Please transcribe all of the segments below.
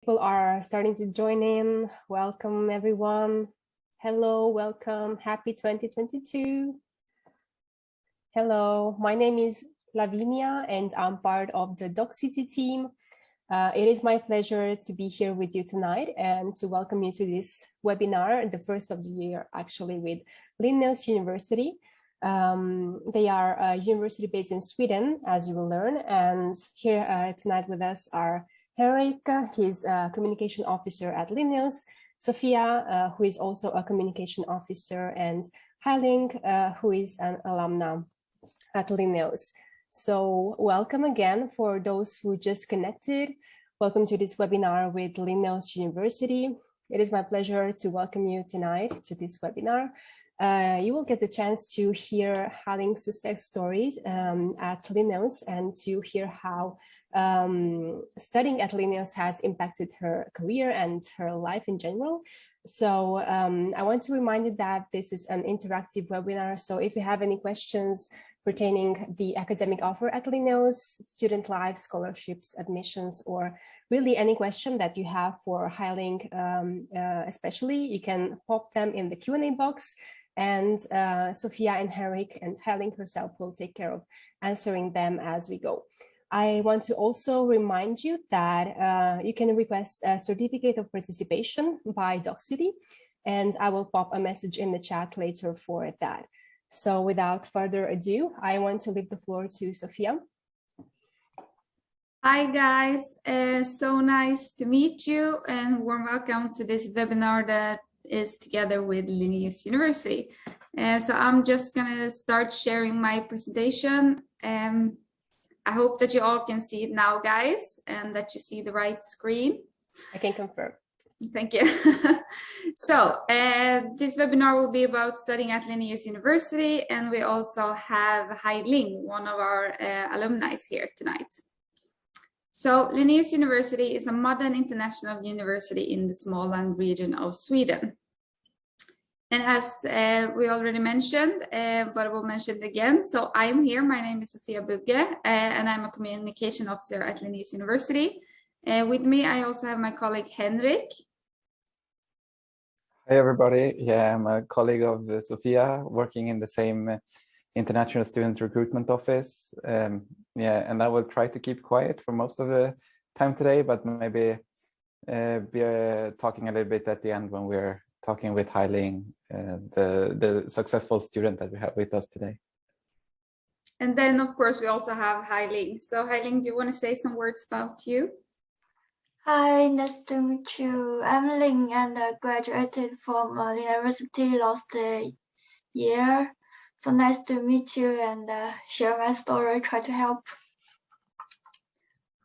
People are starting to join in. Welcome, everyone. Hello, welcome. Happy 2022. Hello, my name is Lavinia and I'm part of the Docsity team. It is my pleasure to be here with you tonight and to welcome you to this webinar, the first of the year actually with Linnaeus University. They are a university based in Sweden, as you will learn, and here tonight with us are Henrik, he's a communication officer at Linnaeus, Sophia, who is also a communication officer, and Heiling, who is an alumna at Linnaeus. So welcome again for those who just connected. Welcome to this webinar with Linnaeus University. It is my pleasure to welcome you tonight to this webinar. You will get the chance to hear Heiling's success stories at Linnaeus and to hear how studying at Linnaeus has impacted her career and her life in general. So I want to remind you that this is an interactive webinar. So if you have any questions pertaining the academic offer at Linnaeus, student life, scholarships, admissions, or really any question that you have for Heiling especially, you can pop them in the Q&A box, and Sophia and Henrik and Heiling herself will take care of answering them as we go. I want to also remind you that you can request a certificate of participation by Docsity, and I will pop a message in the chat later for that. So without further ado, I want to leave the floor to Sophia. Hi guys, so nice to meet you and warm welcome to this webinar that is together with Linnaeus University. So I'm just gonna start sharing my presentation. I hope that you all can see it now, guys, and that you see the right screen. I can confirm. Thank you. So this webinar will be about studying at Linnaeus University, and we also have Heiling, one of our alumni here tonight. So Linnaeus University is a modern international university in the Småland region of Sweden. And as we already mentioned, but I will mention it again. So I'm here, my name is Sophia Bugge, and I'm a communication officer at Linnaeus University. With me, I also have my colleague Henrik. Hi everybody, yeah, I'm a colleague of Sophia, working in the same international student recruitment office. Yeah, and I will try to keep quiet for most of the time today, but maybe be talking a little bit at the end when we're talking with Heiling, the successful student that we have with us today. And then, of course, we also have Heiling. So Heiling, do you want to say some words about you? Hi, nice to meet you. I'm Ling and graduated from university last year. So nice to meet you and share my story, try to help.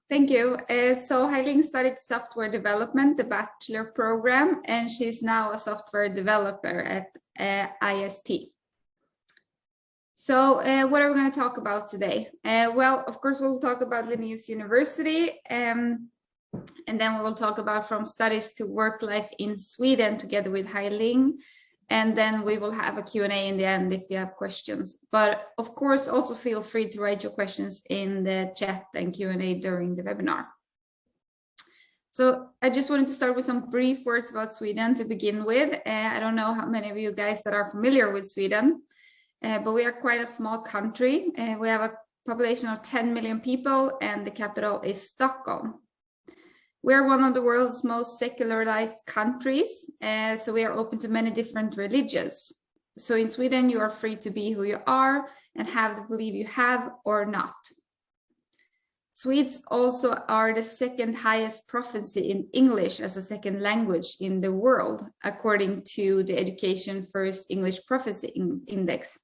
Thank you. So Heiling studied software development, the bachelor program, and she's now a software developer at IST. So what are we going to talk about today? Well, of course, we'll talk about Linnaeus University, and then we will talk about from studies to work life in Sweden together with Heiling. And then we will have a Q&A in the end if you have questions. But of course, also feel free to write your questions in the chat and Q&A during the webinar. So I just wanted to start with some brief words about Sweden to begin with. I don't know how many of you guys that are familiar with Sweden, but we are quite a small country. We have a population of 10 million people and the capital is Stockholm. We're one of the world's most secularized countries, so we are open to many different religions. So in Sweden, you are free to be who you are and have the belief you have or not. Swedes also are the second highest proficiency in English as a second language in the world, according to the Education First English Proficiency Index.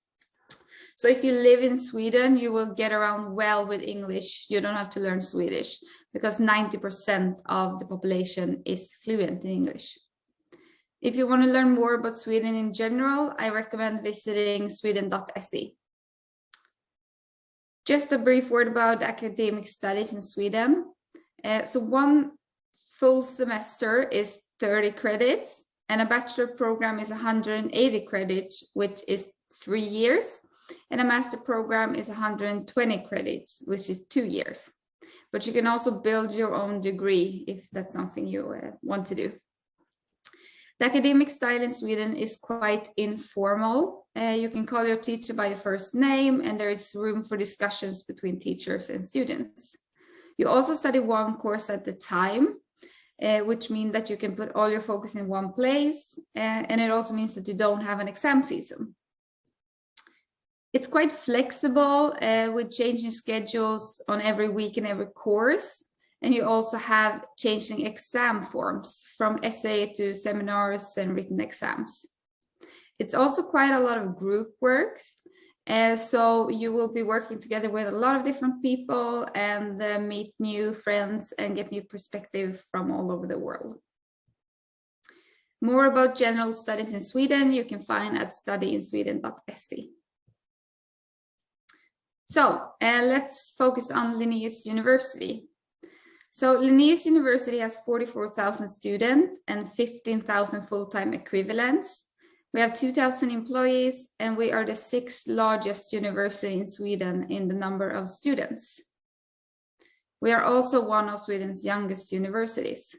So if you live in Sweden, you will get around well with English. You don't have to learn Swedish because 90% of the population is fluent in English. If you want to learn more about Sweden in general, I recommend visiting sweden.se. Just a brief word about academic studies in Sweden. So one full semester is 30 credits and a bachelor program is 180 credits, which is 3 years. And a master program is 120 credits, which is 2 years. but you can also build your own degree if that's something you want to do. The academic style in Sweden is quite informal. You can call your teacher by your first name, and there is room for discussions between teachers and students. You also study one course at a time, which means that you can put all your focus in one place, and it also means that you don't have an exam season. It's quite flexible with changing schedules on every week and every course. And you also have changing exam forms from essay to seminars and written exams. It's also quite a lot of group work. So you will be working together with a lot of different people and meet new friends and get new perspective from all over the world. More about general studies in Sweden you can find at studyinsweden.se. So let's focus on Linnaeus University. So Linnaeus University has 44,000 students and 15,000 full-time equivalents. We have 2,000 employees, and we are the 6th largest university in Sweden in the number of students. We are also one of Sweden's youngest universities.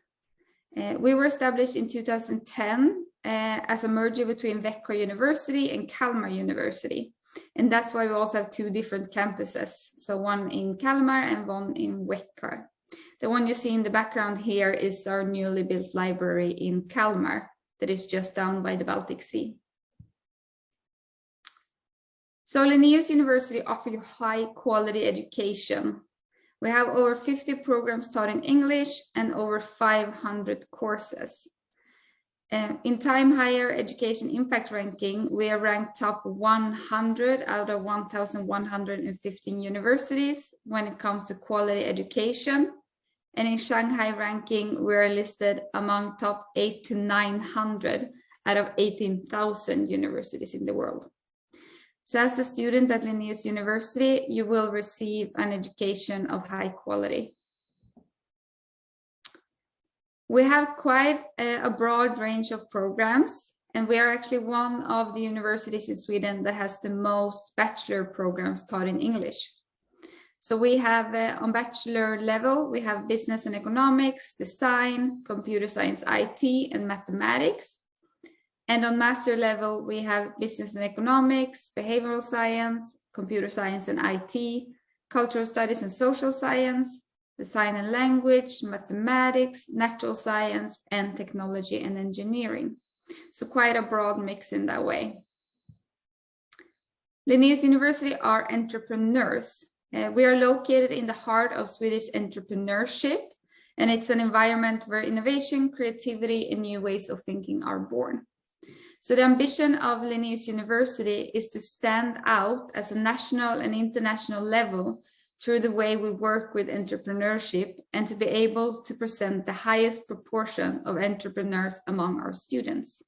We were established in 2010 as a merger between Växjö University and Kalmar University. And that's why we also have 2 different campuses. So one in Kalmar and one in Växjö. The one you see in the background here is our newly built library in Kalmar that is just down by the Baltic Sea. So Linnaeus University offers you high quality education. We have over 50 programs taught in English and over 500 courses. In Time Higher Education Impact Ranking, we are ranked top 100 out of 1,115 universities when it comes to quality education. And in Shanghai ranking, we are listed among top 800 to 900 out of 18,000 universities in the world. So as a student at Linnaeus University, you will receive an education of high quality. We have quite a broad range of programs, and we are actually one of the universities in Sweden that has the most bachelor programs taught in English. So we have on bachelor level, we have business and economics, design, computer science, IT, and mathematics. And on master level, we have business and economics, behavioral science, computer science and IT, cultural studies and social science, design and language, mathematics, natural science, and technology and engineering. So quite a broad mix in that way. Linnaeus University are entrepreneurs. We are located in the heart of Swedish entrepreneurship, and it's an environment where innovation, creativity, and new ways of thinking are born. So the ambition of Linnaeus University is to stand out as a national and international level through the way we work with entrepreneurship and to be able to present the highest proportion of entrepreneurs among our students.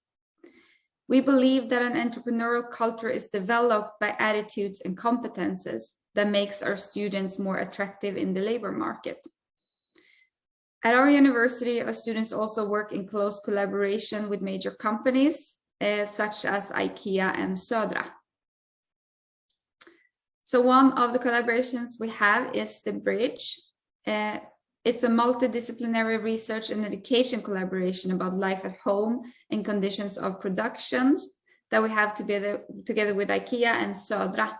We believe that an entrepreneurial culture is developed by attitudes and competences that makes our students more attractive in the labor market. At our university, our students also work in close collaboration with major companies, such as IKEA and Södra. So one of the collaborations we have is the Bridge. It's a multidisciplinary research and education collaboration about life at home and conditions of production that we have together with IKEA and Södra.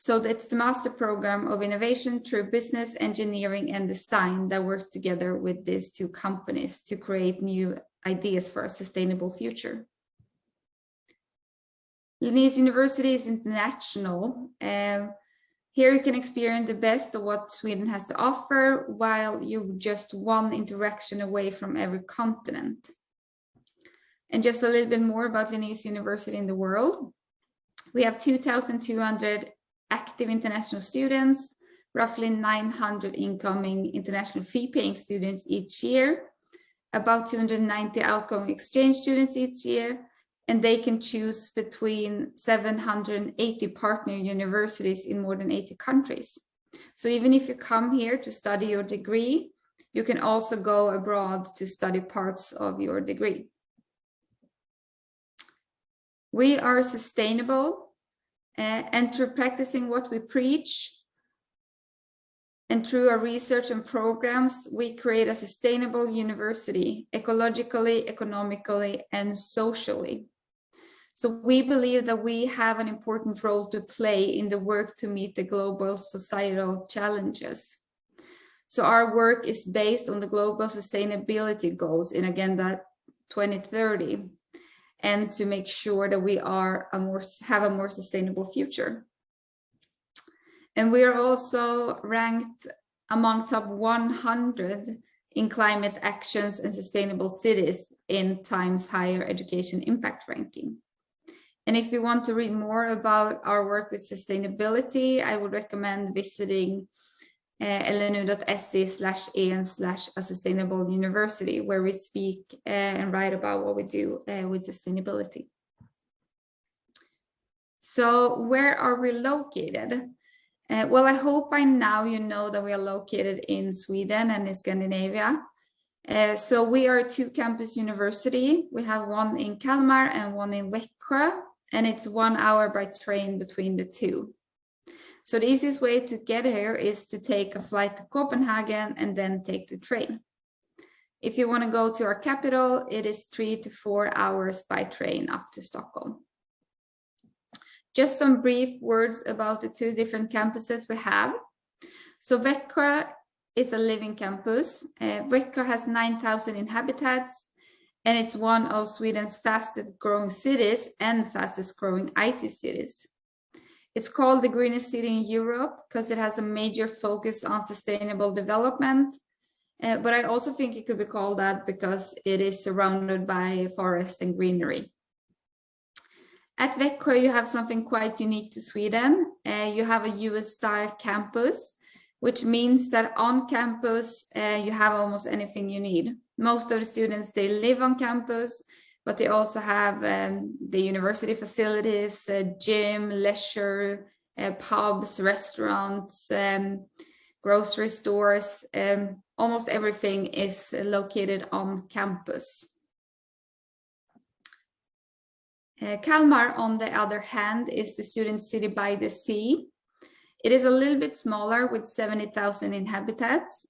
So it's the master program of innovation through business, engineering, and design that works together with these 2 companies to create new ideas for a sustainable future. Linnaeus University is international. Here you can experience the best of what Sweden has to offer, while you're just one interaction away from every continent. And just a little bit more about Linnaeus University in the world. We have 2,200 active international students, roughly 900 incoming international fee-paying students each year, about 290 outgoing exchange students each year, and they can choose between 780 partner universities in more than 80 countries. So even if you come here to study your degree, you can also go abroad to study parts of your degree. We are sustainable, and through practicing what we preach, And through our research and programs, we create a sustainable university, ecologically, economically, and socially. So we believe that we have an important role to play in the work to meet the global societal challenges. So our work is based on the global sustainability goals in Agenda 2030, and to make sure that we have a more sustainable future. And we are also ranked among top 100 in climate actions and sustainable cities in Times Higher Education Impact Ranking. And if you want to read more about our work with sustainability, I would recommend visiting lnu.se/en/a sustainable university, where we speak and write about what we do with sustainability. So where are we located? Well, I hope by now you know that we are located in Sweden and in Scandinavia. So we are a two-campus university. We have one in Kalmar and one in Växjö, and it's 1 hour by train between the two. So the easiest way to get here is to take a flight to Copenhagen and then take the train. If you want to go to our capital, it is 3 to 4 hours by train up to Stockholm. Just some brief words about the two different campuses we have. So Växjö is a living campus. Växjö has 9,000 inhabitants, and it's one of Sweden's fastest growing cities and fastest growing IT cities. It's called the greenest city in Europe because it has a major focus on sustainable development. But I also think it could be called that because it is surrounded by forest and greenery. At Växjö, you have something quite unique to Sweden. You have a US-style campus, which means that on campus, you have almost anything you need. Most of the students, they live on campus, but they also have the university facilities, gym, leisure, pubs, restaurants, grocery stores. Almost everything is located on campus. Kalmar, on the other hand, is the student city by the sea. It is a little bit smaller with 70,000 inhabitants,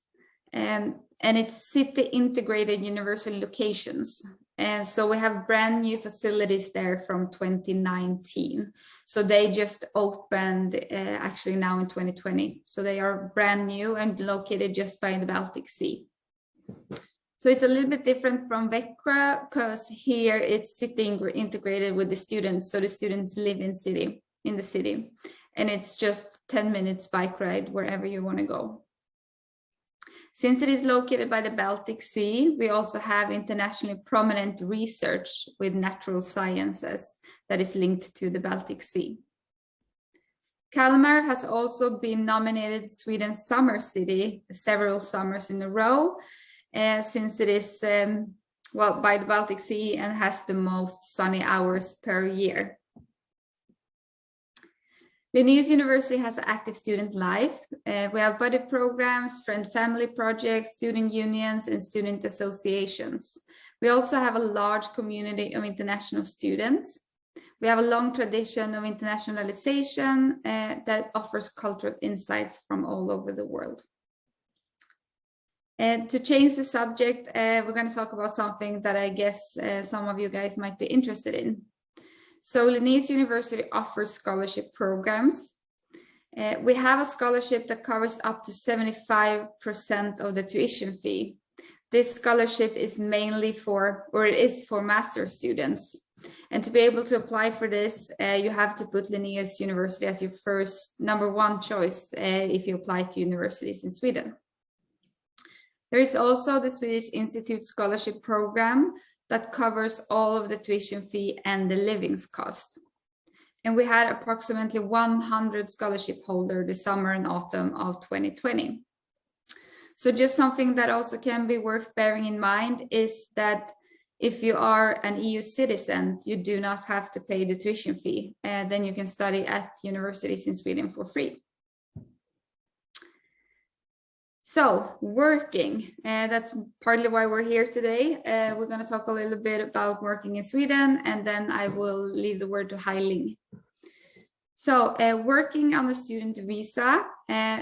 and it's city integrated university locations. And so we have brand new facilities there from 2019. So they just opened actually now in 2020. So they are brand new and located just by the Baltic Sea. So it's a little bit different from Växjö because here it's city integrated with the students. So the students live in the city, and it's just 10 minutes bike ride wherever you want to go. Since it is located by the Baltic Sea, we also have internationally prominent research with natural sciences that is linked to the Baltic Sea. Kalmar has also been nominated Sweden's summer city several summers in a row, since it is by the Baltic Sea and has the most sunny hours per year. Linnaeus University has an active student life. We have buddy programs, friend-family projects, student unions, and student associations. We also have a large community of international students. We have a long tradition of internationalization that offers cultural insights from all over the world. To change the subject, we're going to talk about something that I guess some of you guys might be interested in. So Linnaeus University offers scholarship programs. We have a scholarship that covers up to 75% of the tuition fee. This scholarship is mainly for master students. And to be able to apply for this, you have to put Linnaeus University as your first #1 choice if you apply to universities in Sweden. There is also the Swedish Institute Scholarship Program that covers all of the tuition fee and the living cost. And we had approximately 100 scholarship holders this summer and autumn of 2020. So just something that also can be worth bearing in mind is that if you are an EU citizen, you do not have to pay the tuition fee. Then you can study at universities in Sweden for free. So working, that's partly why we're here today. We're going to talk a little bit about working in Sweden, and then I will leave the word to Hai Ling. So working on a student visa,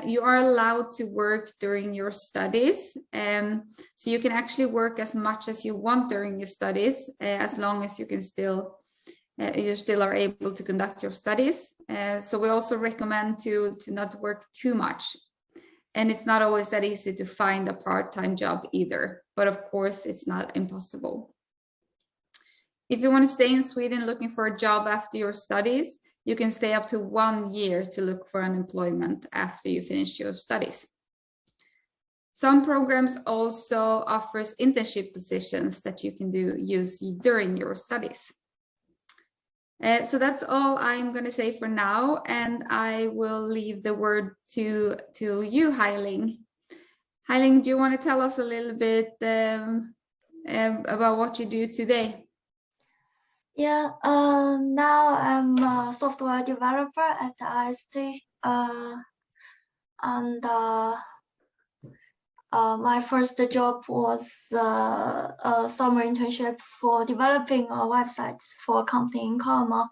you are allowed to work during your studies. So you can actually work as much as you want during your studies, as long as you can still, you still are able to conduct your studies. So we also recommend to not work too much. And it's not always that easy to find a part-time job either, but of course it's not impossible. If you want to stay in Sweden looking for a job after your studies, you can stay up to 1 year to look for unemployment after you finish your studies. Some programs also offers internship positions that you can use during your studies. So that's all I'm going to say for now, and I will leave the word to you, Hai-Ling. Hai-Ling, do you want to tell us a little bit about what you do today? Yeah, now I'm a software developer at IST, and my first job was a summer internship for developing a website for a company in Kalmar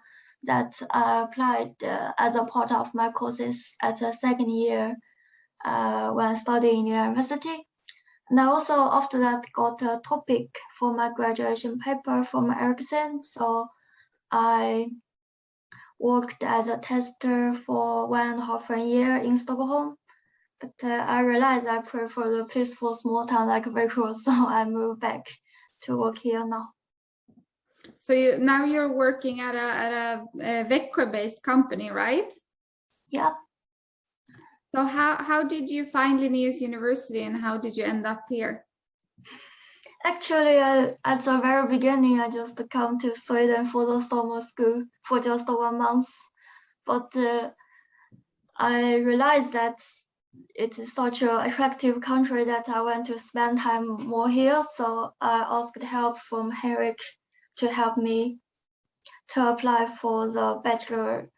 that I applied as a part of my courses at the second year when studying in university. And I also, after that, got a topic for my graduation paper from Ericsson. So I worked as a tester for 1.5 years in Stockholm. But I realized I prefer the peaceful small town like Vancouver, so I moved back to work here now. So now you're working at a Växjö-based company, right? Yeah. So how did you find Linnaeus University and how did you end up here? Actually, at the very beginning, I just came to Sweden for the summer school for just 1 month. But I realized that it is such an attractive country that I want to spend time more here. So I asked help from Henrik to help me to apply for the bachelor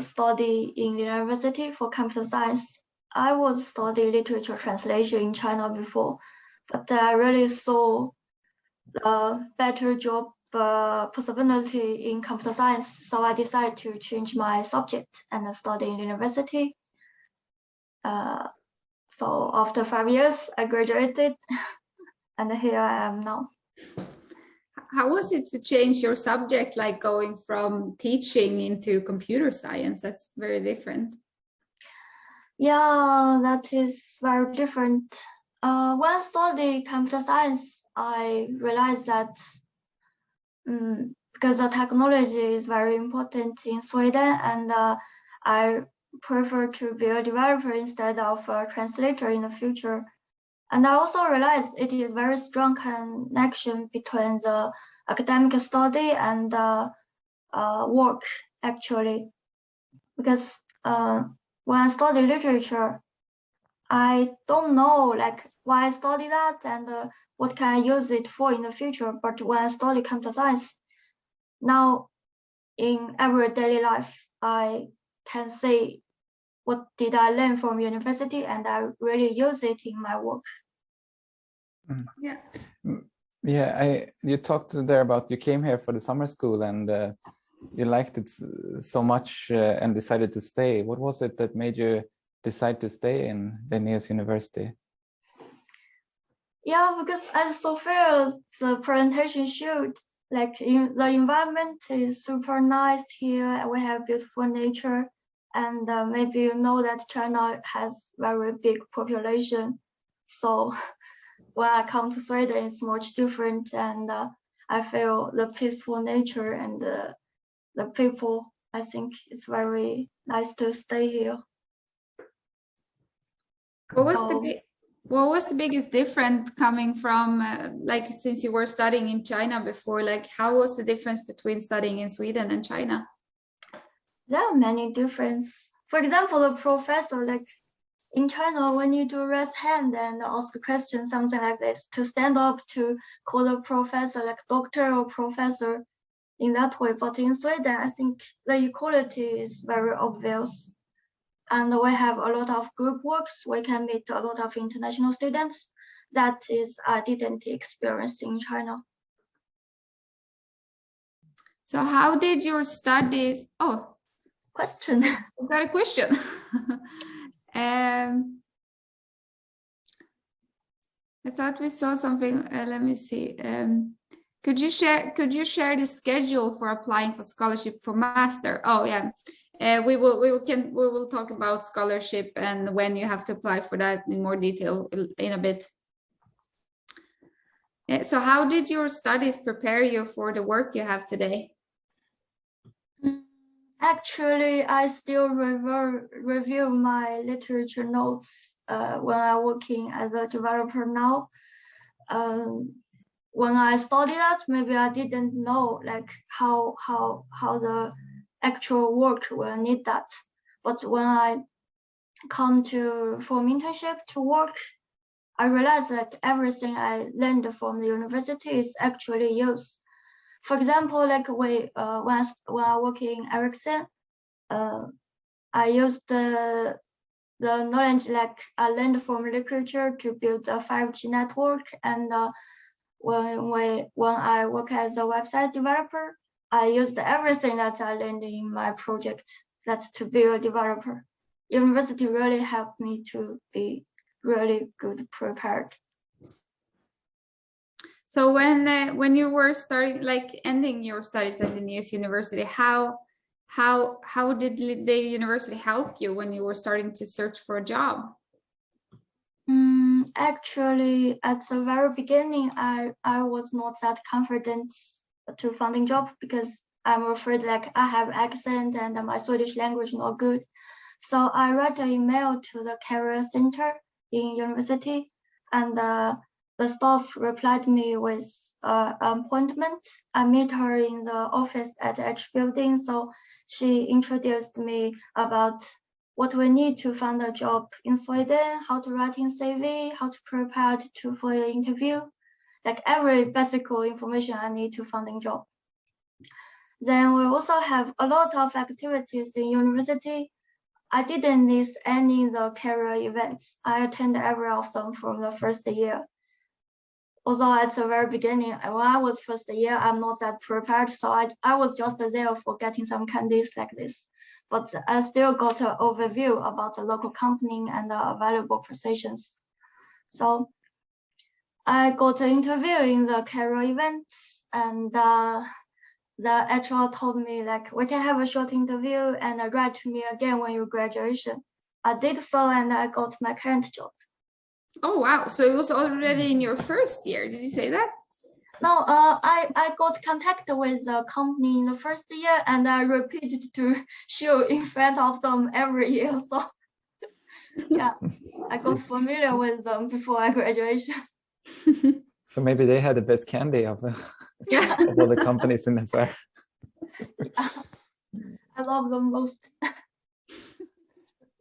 study in the university for computer science. I was studying literature translation in China before, but I really saw a better job possibility in computer science. So I decided to change my subject and study in university. So after 5 years, I graduated and here I am now. How was it to change your subject, like going from teaching into computer science? That's very different. Yeah, that is very different. When I studied computer science, I realized that because the technology is very important in Sweden, and I prefer to be a developer instead of a translator in the future. And I also realized it is very strong connection between the academic study and work, actually. Because when I study literature, I don't know like why I study that and what can I use it for in the future. But when I study computer science, now in everyday life, I can say what did I learn from university, and I really use it in my work. Yeah. Yeah, you talked there about you came here for the summer school and you liked it so much and decided to stay. What was it that made you decide to stay in Linnaeus University? Yeah, because as Sophia's presentation showed, like the environment is super nice here. We have beautiful nature, and maybe you know that China has very big population. So when I come to Sweden, it's much different, and I feel the peaceful nature and the people. I think it's very nice to stay here. What was the biggest difference coming from, like, since you were studying in China before, like, how was the difference between studying in Sweden and China? There are many differences. For example, the professor, like in China, when you do raise hand and ask a question, something like this, to stand up to call the professor like doctor or professor in that way. But in Sweden, I think the equality is very obvious. And we have a lot of group works. We can meet a lot of international students. That is, I didn't experience in China. So how did your studies, question. I've got a question. I thought we saw something. Let me see. Could you share the schedule for applying for scholarship for master? Oh yeah. We will talk about scholarship and when you have to apply for that in more detail in a bit. So how did your studies prepare you for the work you have today? Actually, I still review my literature notes when I'm working as a developer now. When I studied that, maybe I didn't know like how the actual work will need that. But when I come to from internship to work, I realized that everything I learned from the university is actually used. For example, like when I work in Ericsson, I used the knowledge like I learned from literature to build a 5G network, and when I work as a website developer, I used everything that I learned in my project. That's to be a developer. University really helped me to be really good prepared. So when you were starting, like ending your studies at Linnaeus University, how did the university help you when you were starting to search for a job? Actually, at the very beginning, I was not that confident to finding job because I'm afraid like I have accent and my Swedish language not good. So I wrote an email to the career center in university, and the staff replied me with appointment. I met her in the office at H building, so she introduced me about what we need to find a job in Sweden, how to write in CV, how to prepare for your interview, like every basic information I need to find a job. Then we also have a lot of activities in university. I didn't miss any of the career events. I attended every of them from the first year. Although at the very beginning, when I was first year, I'm not that prepared, so I was just there for getting some candies like this. But I still got an overview about the local company and the available positions. So I got an interview in the career events, and the HR told me like, we can have a short interview and write to me again when you graduation. I did so, and I got my current job. Oh wow! So it was already in your first year. Did you say that? No, I got contact with the company in the first year, and I repeated to show in front of them every year. So yeah, I got familiar with them before I graduation. So maybe they had the best candy of, of all the companies in the fair. Yeah, I love them most.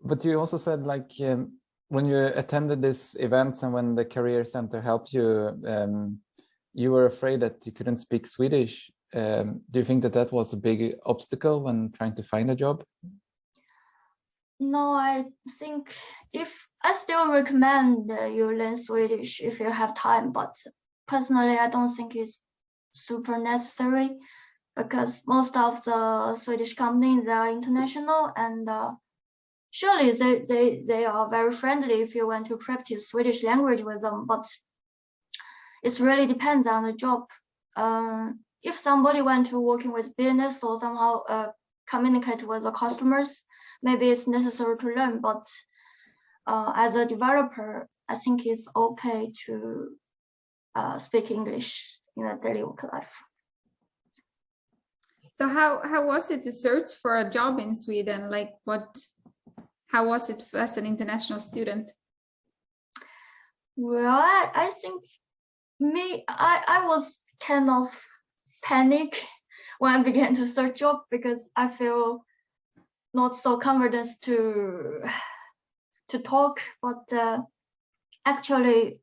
But you also said like when you attended these events and when the career center helped you, you were afraid that you couldn't speak Swedish. Do you think that that was a big obstacle when trying to find a job? No, I think I still recommend you learn Swedish if you have time, but personally, I don't think it's super necessary because most of the Swedish companies are international, and surely they are very friendly if you want to practice Swedish language with them, but it really depends on the job. If somebody wants to working with business or somehow communicate with the customers, maybe it's necessary to learn, but as a developer, I think it's okay to speak English in a daily work life. So how was it to search for a job in Sweden? Like how was it as an international student? Well, I think I was kind of panic when I began to search job because I feel not so confident to talk, but actually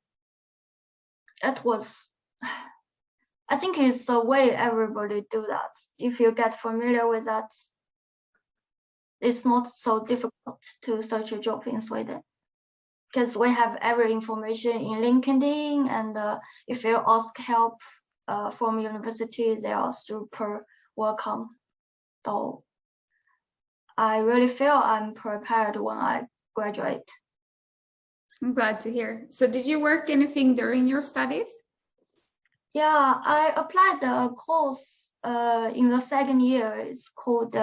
it was, I think it's the way everybody do that. If you get familiar with that, it's not so difficult to search a job in Sweden because we have every information in LinkedIn, and if you ask help from university, they are super welcome. So I really feel I'm prepared when I graduate. I'm glad to hear. So did you work anything during your studies? Yeah, I applied a course in the second year. It's called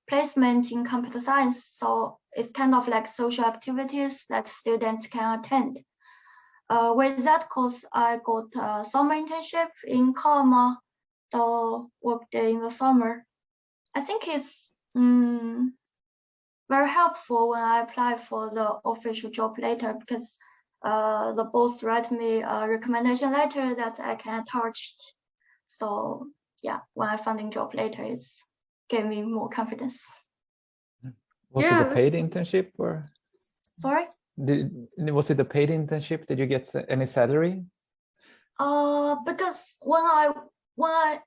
placement in computer science. So it's kind of like social activities that students can attend. With that course, I got a summer internship in Kalmar, so worked in the summer. I think it's very helpful when I apply for the official job later, because the boss write me a recommendation letter that I can attach. So yeah, when I finding job later, it's gave me more confidence. Was it a paid internship or? Sorry? Was it a paid internship? Did you get any salary? Because when I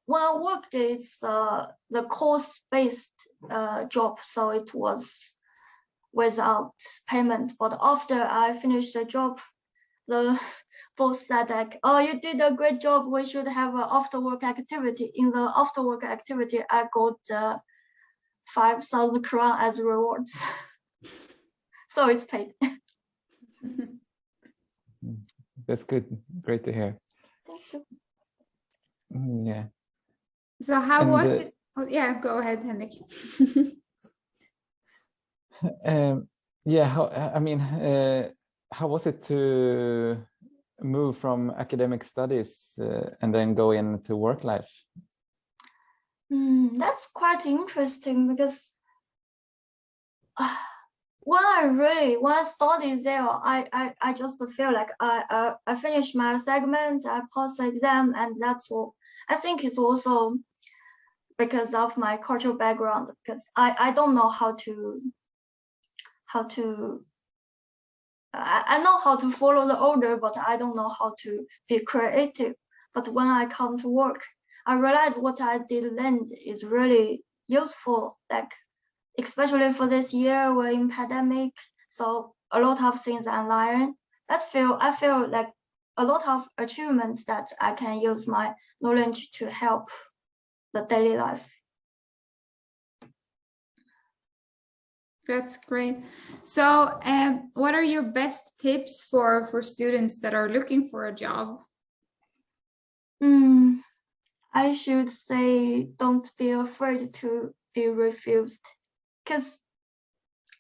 worked, it's the course-based job, so it was without payment. But after I finished the job, the boss said like, "Oh, you did a great job. We should have an after-work activity." In the after-work activity, I got 5,000 kron as rewards, so it's paid. That's good. Great to hear. Thank you. Yeah. So how was it? Oh, yeah, go ahead, Henrik. Yeah, how was it to move from academic studies and then go into work life? That's quite interesting, because when I studied there, I just feel like I finished my segment, I passed the exam, and that's all. I think it's also because of my cultural background, because I don't know how to I know how to follow the order, but I don't know how to be creative. But when I come to work, I realize what I did learn is really useful, like especially for this year, we're in pandemic, so a lot of things I learn. I feel like a lot of achievements that I can use my knowledge to help the daily life. That's great. So what are your best tips for students that are looking for a job? I should say don't be afraid to be refused, because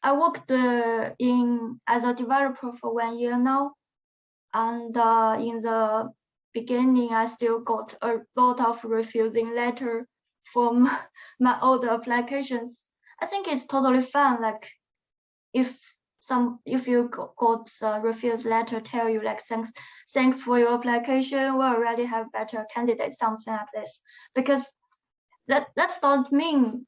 I worked as a developer for 1 year now, and in the beginning I still got a lot of refusing letter from my old applications. I think it's totally fine, like if you got a refused letter tell you like thanks for your application, we already have better candidates, something like this, because that don't mean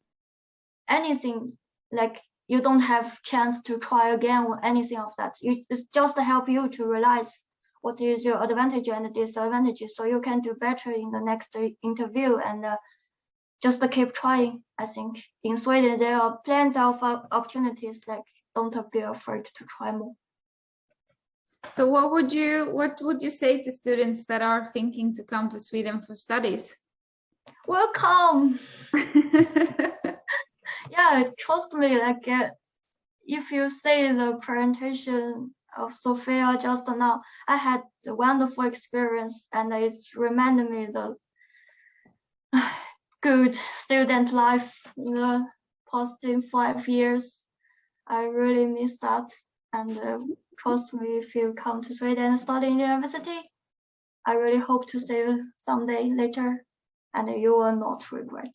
anything, like you don't have chance to try again or anything of that. It's just to help you to realize what is your advantage and disadvantages, so you can do better in the next interview, and just keep trying. I think in Sweden there are plenty of opportunities, like don't be afraid to try more. So what would you say to students that are thinking to come to Sweden for studies? Welcome. Yeah, trust me, like if you see the presentation of Sophia just now, I had a wonderful experience, and it's reminded me the good student life in the past 5 years. I really miss that, and trust me, if you come to Sweden and study in university, I really hope to see you someday later, and you will not regret.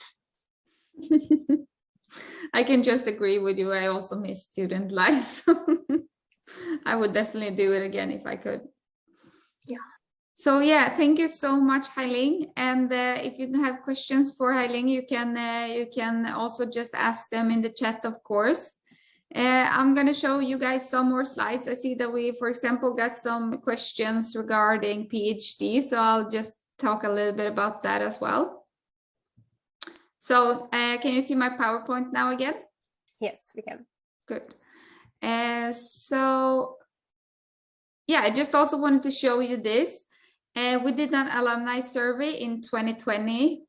I can just agree with you. I also miss student life. I would definitely do it again if I could. Yeah. So yeah, thank you so much, Hai-Ling. And if you have questions for Hai-Ling, you can also just ask them in the chat, of course. I'm going to show you guys some more slides. I see that we, for example, got some questions regarding PhD. So I'll just talk a little bit about that as well. So can you see my PowerPoint now again? Yes, we can. Good. So yeah, I just also wanted to show you this. We did an alumni survey in 2020.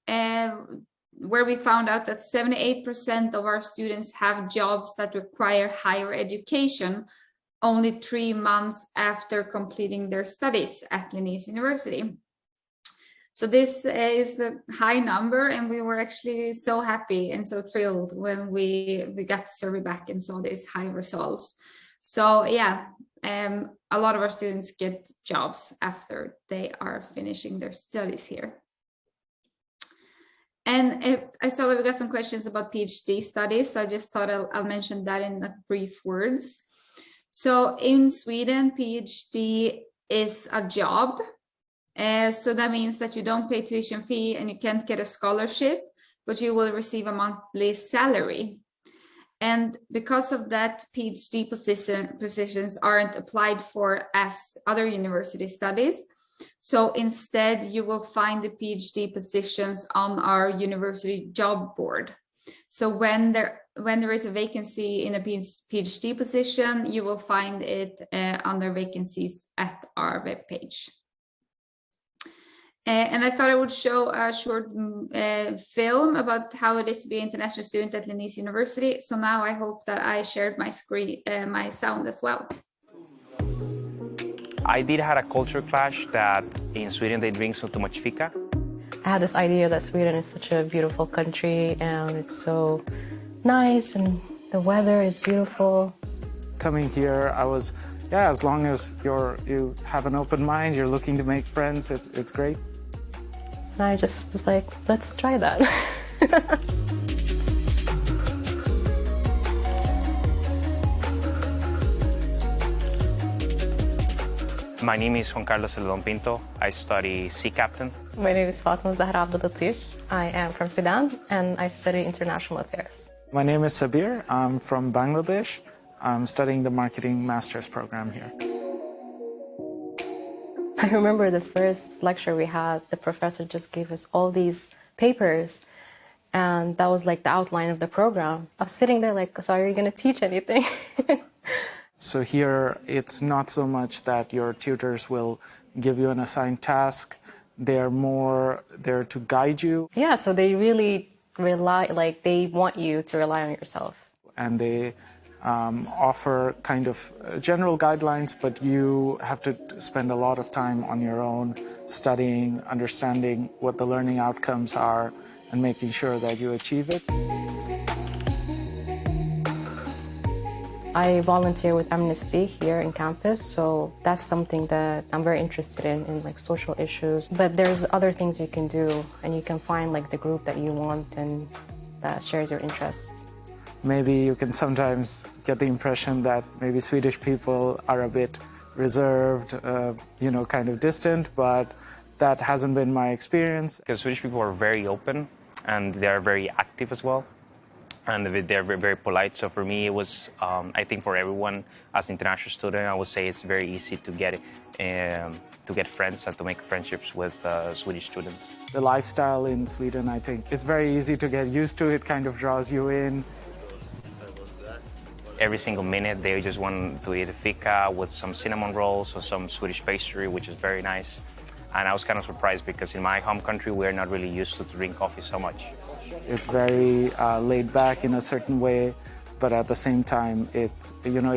where we found out that 78% of our students have jobs that require higher education only 3 months after completing their studies at Linnaeus University. So this is a high number, and we were actually so happy and so thrilled when we got the survey back and saw these high results. So yeah, a lot of our students get jobs after they are finishing their studies here. And I saw that we got some questions about PhD studies, so I just thought I'll mention that in the brief words. So in Sweden, PhD is a job. So that means that you don't pay tuition fee and you can't get a scholarship, but you will receive a monthly salary. And because of that, PhD positions aren't applied for as other university studies. So instead, you will find the PhD positions on our university job board. So when there is a vacancy in a PhD position, you will find it under vacancies at our webpage. And I thought I would show a short film about how it is to be an international student at Linnaeus University. So now I hope that I shared my screen, my sound as well. I did have a culture clash that in Sweden they drink so too much fika. I had this idea that Sweden is such a beautiful country and it's so nice and the weather is beautiful. Coming here, I was, as long as you have an open mind, you're looking to make friends, it's great. And I just was like, let's try that. My name is Juan Carlos Celedon Pinto. I study Sea Captain. My name is Fatima Zahra Abdulatif. I am from Sudan and I study international affairs. My name is Sabir. I'm from Bangladesh. I'm studying the marketing master's program here. I remember the first lecture we had, the professor just gave us all these papers and that was like the outline of the program. I was sitting there like, so are you going to teach anything? So here, it's not so much that your tutors will give you an assigned task. They're more there to guide you. Yeah, so they really they want you to rely on yourself. And they offer kind of general guidelines, but you have to spend a lot of time on your own, studying, understanding what the learning outcomes are, and making sure that you achieve it. I volunteer with Amnesty here in campus, so that's something that I'm very interested in like social issues. But there's other things you can do, and you can find like the group that you want and that shares your interests. Maybe you can sometimes get the impression that maybe Swedish people are a bit reserved, kind of distant, but that hasn't been my experience. Because Swedish people are very open and they're very active as well. And they're very, very polite. So for me, it was, I think for everyone as an international student, I would say it's very easy to get friends and to make friendships with Swedish students. The lifestyle in Sweden, I think, it's very easy to get used to. It kind of draws you in. Every single minute, they just want to eat a fika with some cinnamon rolls or some Swedish pastry, which is very nice. And I was kind of surprised because in my home country, we're not really used to drink coffee so much. It's very laid back in a certain way, but at the same time, it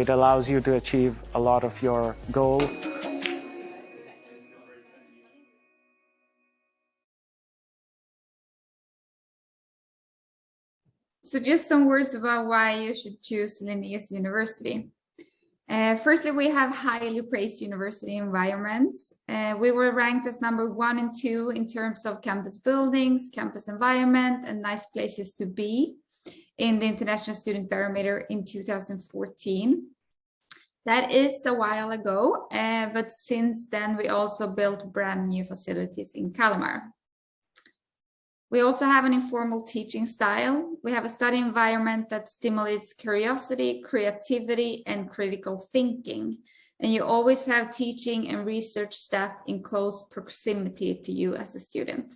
allows you to achieve a lot of your goals. So just some words about why you should choose Linnaeus University. Firstly, we have highly praised university environments. We were ranked as number 1 and 2 in terms of campus buildings, campus environment, and nice places to be in the International Student Barometer in 2014. That is a while ago, but since then we also built brand new facilities in Kalmar. We also have an informal teaching style. We have a study environment that stimulates curiosity, creativity, and critical thinking. And you always have teaching and research staff in close proximity to you as a student.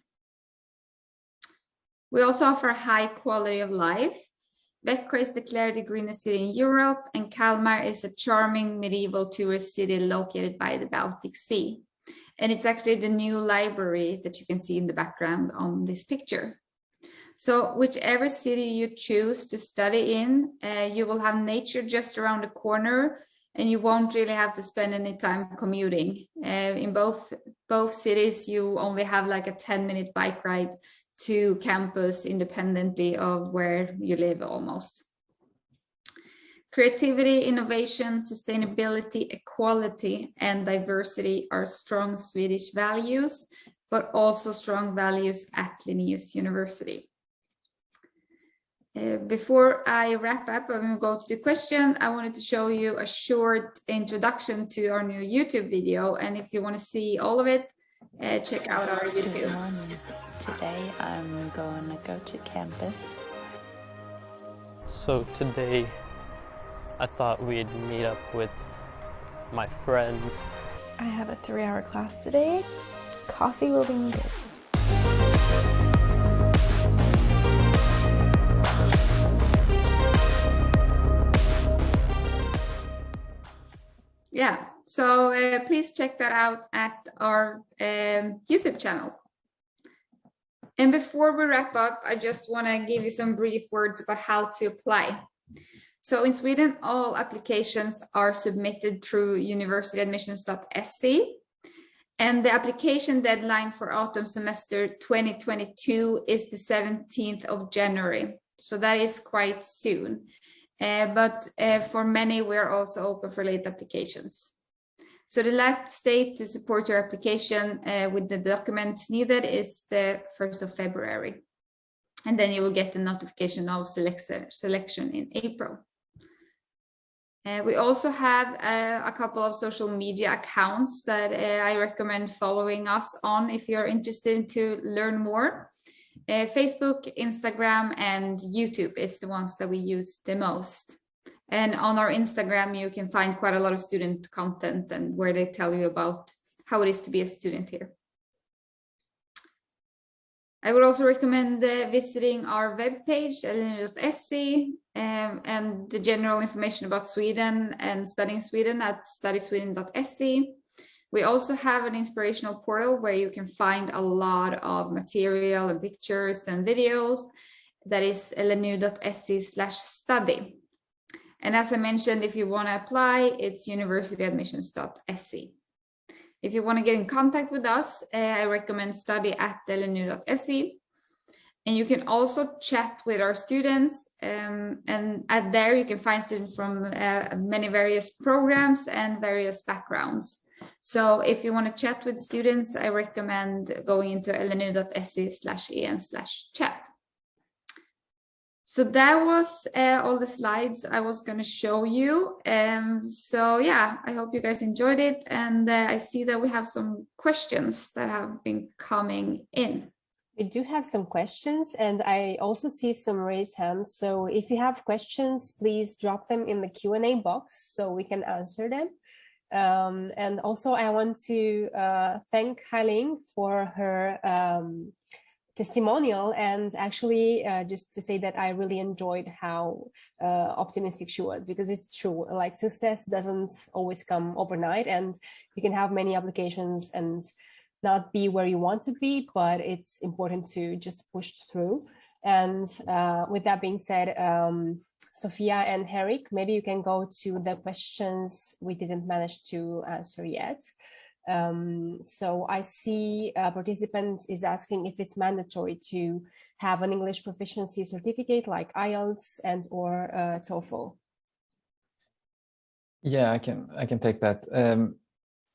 We also offer high quality of life. Växjö is declared the greenest city in Europe, and Kalmar is a charming medieval tourist city located by the Baltic Sea. And it's actually the new library that you can see in the background on this picture. So whichever city you choose to study in, you will have nature just around the corner, and you won't really have to spend any time commuting. In both cities, you only have like a 10-minute bike ride to campus independently of where you live almost. Creativity, innovation, sustainability, equality, and diversity are strong Swedish values, but also strong values at Linnaeus University. Before I wrap up and go to the question, I wanted to show you a short introduction to our new YouTube video. And if you want to see all of it, check out our Good video. morning. Today I'm going to go to campus. So today I thought we'd meet up with my friends. I have a 3-hour class today. Coffee will be needed. Yeah, so please check that out at our YouTube channel. And before we wrap up, I just want to give you some brief words about how to apply. So in Sweden, all applications are submitted through universityadmissions.se. And the application deadline for autumn semester 2022 is the 17th of January. So that is quite soon. But for many, we're also open for late applications. So the last date to support your application with the documents needed is the 1st of February. And then you will get the notification of selection in April. We also have a couple of social media accounts that I recommend following us on if you're interested to learn more. Facebook, Instagram, and YouTube is the ones that we use the most. And on our Instagram, you can find quite a lot of student content and where they tell you about how it is to be a student here. I would also recommend visiting our webpage, alumna.se, and the general information about Sweden and studying Sweden at studysweden.se. We also have an inspirational portal where you can find a lot of material and pictures and videos. That is lnu.se/study. And as I mentioned, if you want to apply, it's universityadmissions.se. If you want to get in contact with us, I recommend study@lnu.se. And you can also chat with our students. And at there, you can find students from many various programs and various backgrounds. So if you want to chat with students, I recommend going into lnu.se/en/chat. So that was all the slides I was going to show you. So yeah, I hope you guys enjoyed it. And I see that we have some questions that have been coming in. We do have some questions, and I also see some raised hands. So if you have questions, please drop them in the Q&A box so we can answer them. And also I want to thank Hai-Ling for her testimonial, and actually just to say that I really enjoyed how optimistic she was, because it's true, like success doesn't always come overnight, and you can have many applications and not be where you want to be, but it's important to just push through. And with that being said, Sophia and Henrik, maybe you can go to the questions we didn't manage to answer yet. So I see a participant is asking if it's mandatory to have an English proficiency certificate like IELTS and or TOEFL. Yeah, I can take that.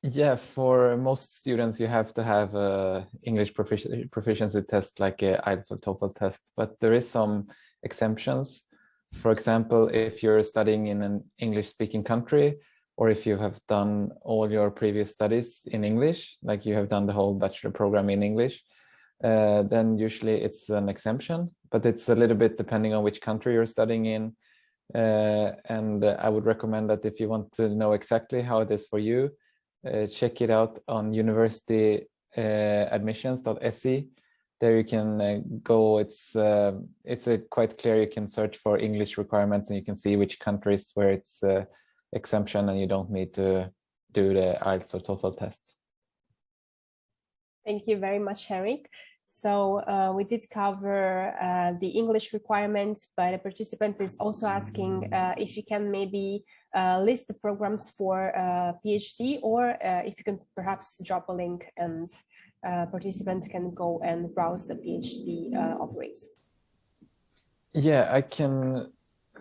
Yeah, for most students, you have to have a English proficiency test like a IELTS or TOEFL test, but there is some exemptions. For example, if you're studying in an English-speaking country, or if you have done all your previous studies in English, like you have done the whole bachelor program in English, then usually it's an exemption, but it's a little bit depending on which country you're studying in. And I would recommend that if you want to know exactly how it is for you, check it out on universityadmissions.se. There you can go. It's quite clear. You can search for English requirements and you can see which countries where it's exemption and you don't need to do the IELTS or TOEFL test. Thank you very much, Henrik. So we did cover the English requirements, but a participant is also asking if you can maybe list the programs for PhD, or if you can perhaps drop a link and participants can go and browse the PhD offerings. Yeah, I can.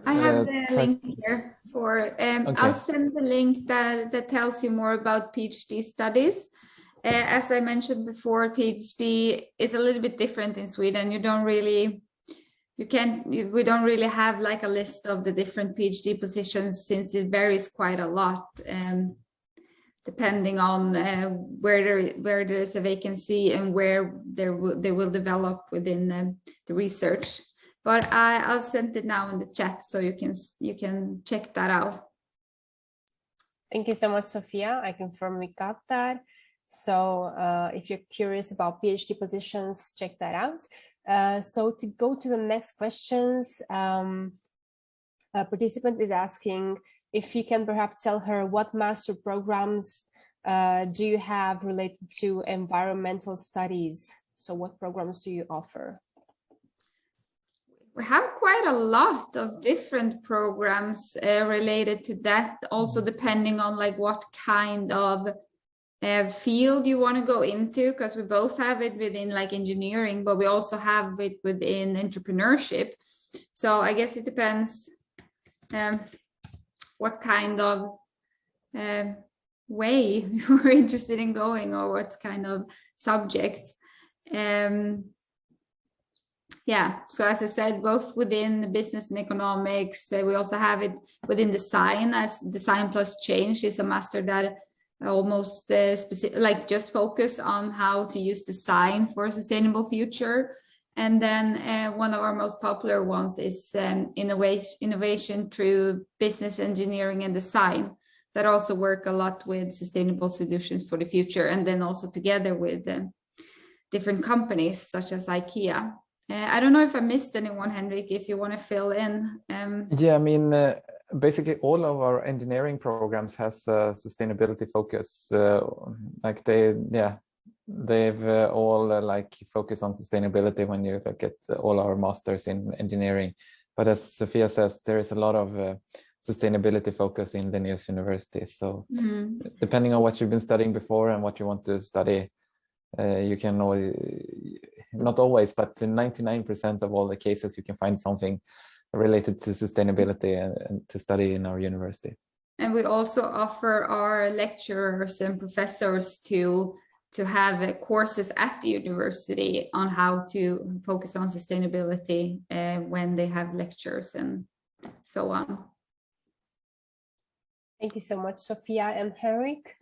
I have the link here for, Okay. I'll send the link that tells you more about PhD studies. As I mentioned before, PhD is a little bit different in Sweden. We don't really have like a list of the different PhD positions, since it varies quite a lot, depending on where there is a vacancy and where they will develop within the research. But I'll send it now in the chat, so you can check that out. Thank you so much, Sophia. I confirm we got that. So if you're curious about PhD positions, check that out. So to go to the next questions, a participant is asking if you can perhaps tell her what master programs do you have related to environmental studies? So what programs do you offer? We have quite a lot of different programs related to that, also depending on like what kind of field you want to go into, because we both have it within like engineering, but we also have it within entrepreneurship. So I guess it depends what kind of way you're interested in going, or what kind of subjects. Yeah, so as I said, both within the business and economics, we also have it within design, as design plus change is a master that almost specific, like just focus on how to use design for a sustainable future. And then one of our most popular ones is innovation through business engineering and design, that also work a lot with sustainable solutions for the future, and then also together with different companies such as IKEA. I don't know if I missed anyone, Henrik, if you want to fill in. Yeah, I mean, basically all of our engineering programs has a sustainability focus. Like they've all like focus on sustainability when you look at all our masters in engineering. But as Sophia says, there is a lot of sustainability focus in Linnaeus University. So depending on what you've been studying before and what you want to study, you can always, not always, but in 99% of all the cases, you can find something related to sustainability and to study in our university. And we also offer our lecturers and professors to have courses at the university on how to focus on sustainability when they have lectures and so on. Thank you so much, Sophia and Henrik.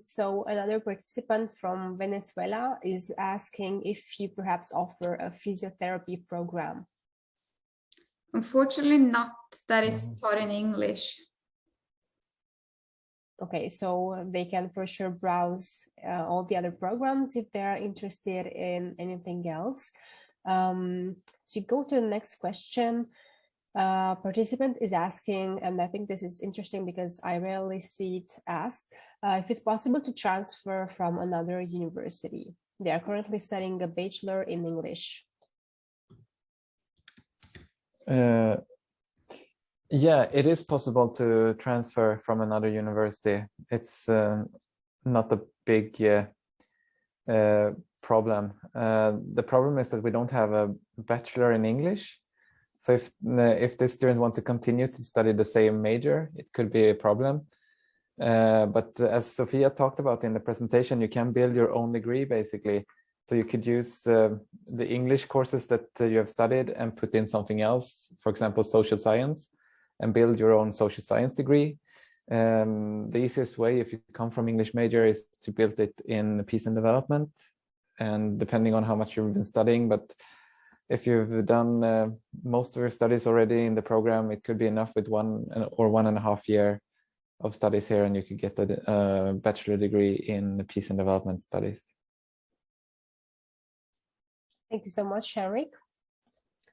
So another participant from Venezuela is asking if you perhaps offer a physiotherapy program. Unfortunately not. That is taught in English. Okay, so they can for sure browse all the other programs if they're interested in anything else. To go to the next question, participant is asking, and I think this is interesting because I rarely see it asked, if it's possible to transfer from another university. They are currently studying a bachelor in English. Yeah, it is possible to transfer from another university. It's not a big problem. The problem is that we don't have a bachelor in English. So if the student want to continue to study the same major, it could be a problem. But as Sophia talked about in the presentation, you can build your own degree basically. So you could use the English courses that you have studied and put in something else, for example, social science, and build your own social science degree. The easiest way, if you come from English major, is to build it in peace and development, and depending on how much you've been studying. But if you've done most of your studies already in the program, it could be enough with 1 or 1.5 year of studies here, and you could get a bachelor degree in peace and development studies. Thank you so much, Henrik.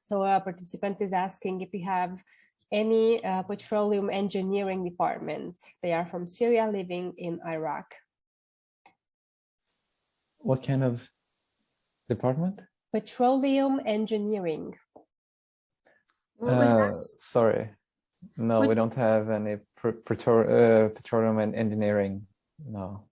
So a participant is asking if you have any petroleum engineering department. They are from Syria living in Iraq. What kind of department? Petroleum engineering. What was that? Sorry. No, we don't have any petroleum and engineering. No.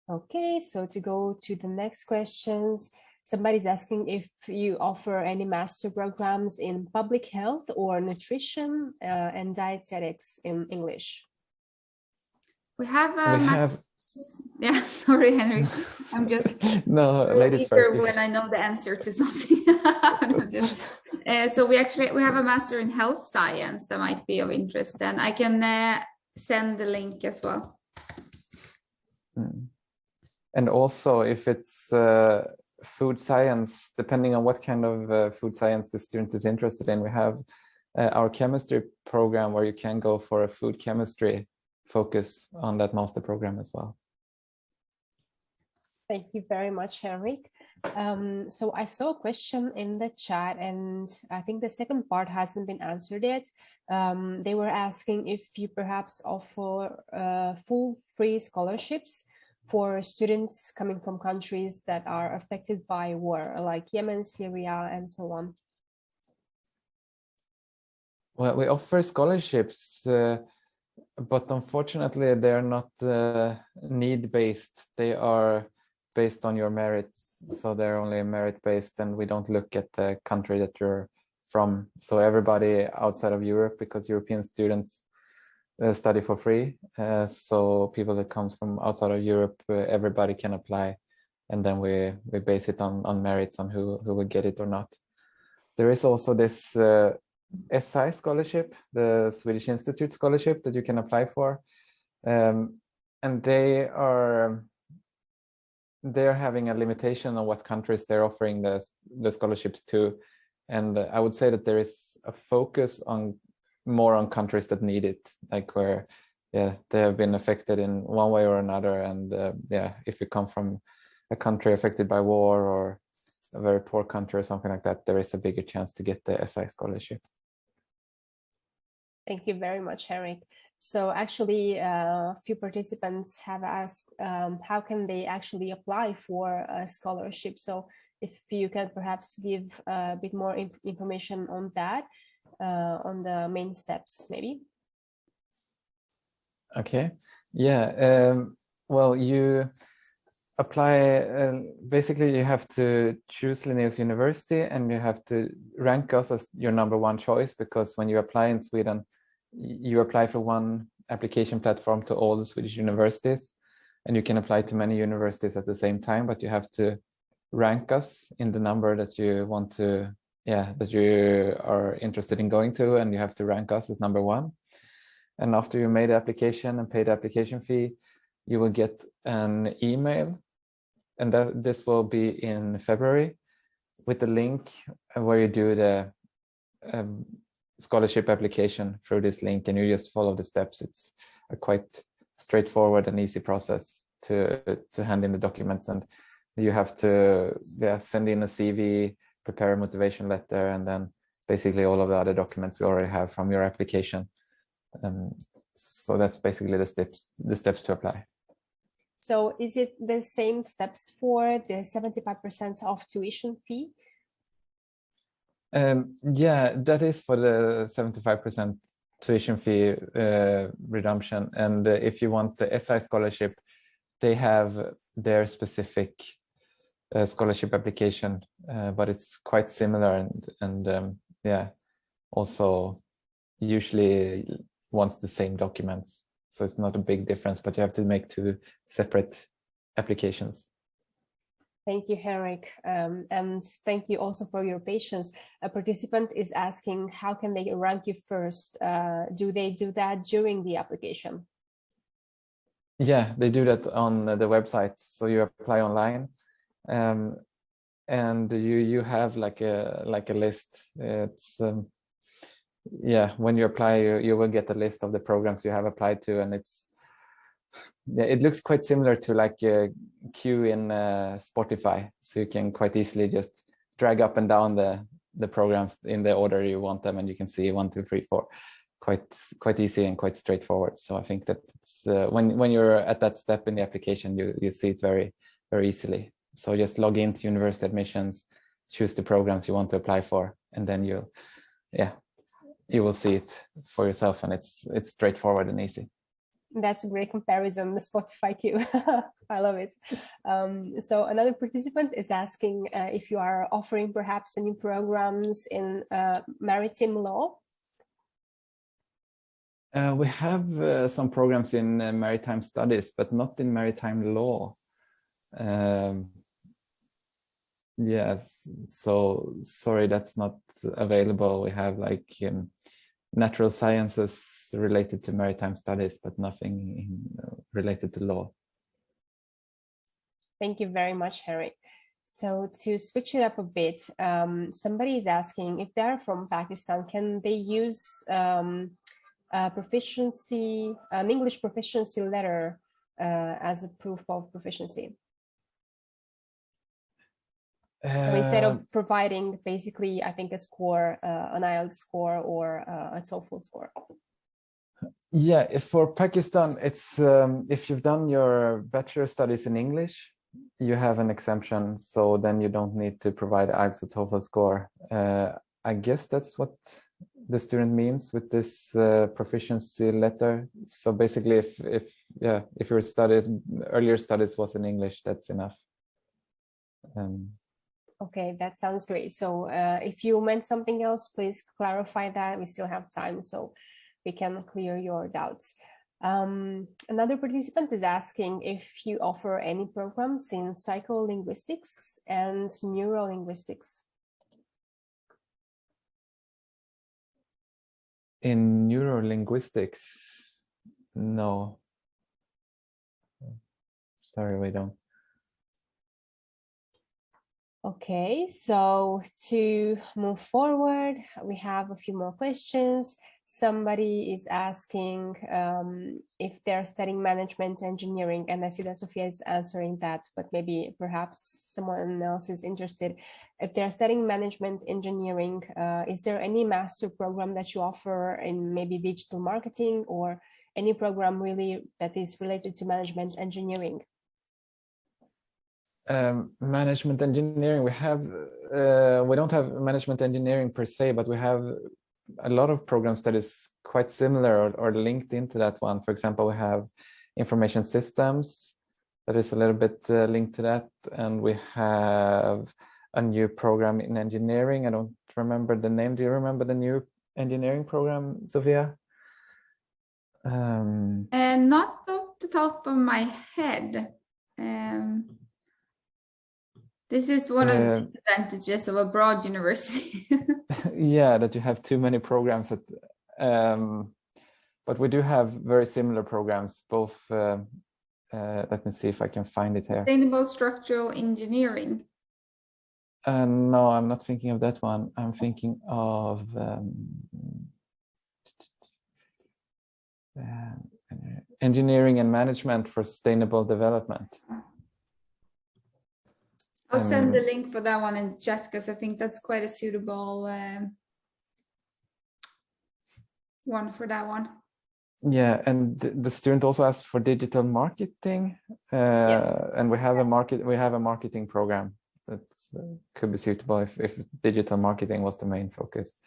Okay, so to go to the next questions, somebody's asking if you offer any master programs in public health or nutrition and dietetics in English. We have have yeah, sorry, Henrik. I'm just no, ladies first. when I know the answer to something. So we have a master in health science that might be of interest, and I can send the link as well. And also, if it's food science, depending on what kind of food science the student is interested in, we have our chemistry program where you can go for a food chemistry focus on that master program as well. Thank you very much, Henrik. So I saw a question in the chat, and I think the second part hasn't been answered yet. They were asking if you perhaps offer full free scholarships for students coming from countries that are affected by war, like Yemen, Syria, and so on. Well, we offer scholarships, but unfortunately, they're not need-based. They are based on your merits. So they're only merit-based, and we don't look at the country that you're from. So everybody outside of Europe, because European students study for free. So people that comes from outside of Europe, everybody can apply. And then we base it on merits, on who will get it or not. There is also this SI scholarship, the Swedish Institute scholarship that you can apply for. And they're having a limitation on what countries they're offering the scholarships to. And I would say that there is a focus on more on countries that need it, like where they have been affected in one way or another. And if you come from a country affected by war or a very poor country or something like that, there is a bigger chance to get the SI scholarship. Thank you very much, Henrik. So actually, a few participants have asked how can they actually apply for a scholarship. So if you can perhaps give a bit more information on that, on the main steps, maybe. Okay. Yeah. Well, you apply, basically you have to choose Linnaeus University, and you have to rank us as your #1 choice, because when you apply in Sweden, you apply for one application platform to all the Swedish universities, and you can apply to many universities at the same time, but you have to rank us in the number that you want to, that you are interested in going to, and you have to rank us as #1. And after you made the application and paid the application fee, you will get an email, and this will be in February, with the link where you do the scholarship application through this link, and you just follow the steps. It's a quite straightforward and easy process to hand in the documents, and you have to send in a CV, prepare a motivation letter, and then basically all of the other documents we already have from your application. So that's basically the steps to apply. So is it the same steps for the 75% off tuition fee? Yeah, that is for the 75% tuition fee redemption. And if you want the SI scholarship, they have their specific scholarship application, but it's quite similar, and also usually wants the same documents. So it's not a big difference, but you have to make 2 separate applications. Thank you, Henrik. And thank you also for your patience. A participant is asking, how can they rank you first? Do they do that during the application? Yeah, they do that on the website. So you apply online, and you have like a list. It's when you apply, you will get a list of the programs you have applied to, and it looks quite similar to like a queue in Spotify. So you can quite easily just drag up and down the programs in the order you want them, and you can see 1, 2, 3, 4 quite easy and quite straightforward. So I think that it's, when you're at that step in the application, you see it very easily. So just log into university admissions, choose the programs you want to apply for, and then you will see it for yourself, and it's straightforward and easy. That's a great comparison, the Spotify queue. I love it. So another participant is asking if you are offering perhaps any programs in maritime law. We have some programs in maritime studies, but not in maritime law. Yes, so sorry, that's not available. We have like natural sciences related to maritime studies, but nothing related to law. Thank you very much, Harry. So to switch it up a bit, somebody is asking if they're from Pakistan, can they use proficiency, an English proficiency letter as a proof of proficiency? So instead of providing basically, I think, a score, an IELTS score or a TOEFL score. Yeah, for Pakistan, it's if you've done your bachelor studies in English, you have an exemption. So then you don't need to provide IELTS or TOEFL score. I guess that's what the student means with this proficiency letter. So basically, if your earlier studies was in English, that's enough. Okay, that sounds great. So if you meant something else, please clarify that. We still have time, so we can clear your doubts. Another participant is asking if you offer any programs in psycholinguistics and neurolinguistics. In neurolinguistics, no. Sorry, we don't. Okay, so to move forward, we have a few more questions. Somebody is asking if they're studying management engineering, and I see that Sophia is answering that, but maybe perhaps someone else is interested. If they're studying management engineering, is there any master program that you offer in maybe digital marketing or any program really that is related to management engineering? Management engineering, we don't have management engineering per se, but we have a lot of programs that is quite similar or linked into that one. For example, we have information systems that is a little bit linked to that, and we have a new program in engineering. I don't remember the name. Do you remember the new engineering program, Sophia? Not off the top of my head. This is one of the advantages of a broad university. Yeah, that you have too many programs. But we do have very similar programs, both, let me see if I can find it here. Sustainable structural engineering. No, I'm not thinking of that one. I'm thinking of engineering and management for sustainable development. I'll send the link for that one in chat because I think that's quite a suitable one for that one. Yeah, and the student also asked for digital marketing, Yes. And we have a marketing program that could be suitable if digital marketing was the main focus.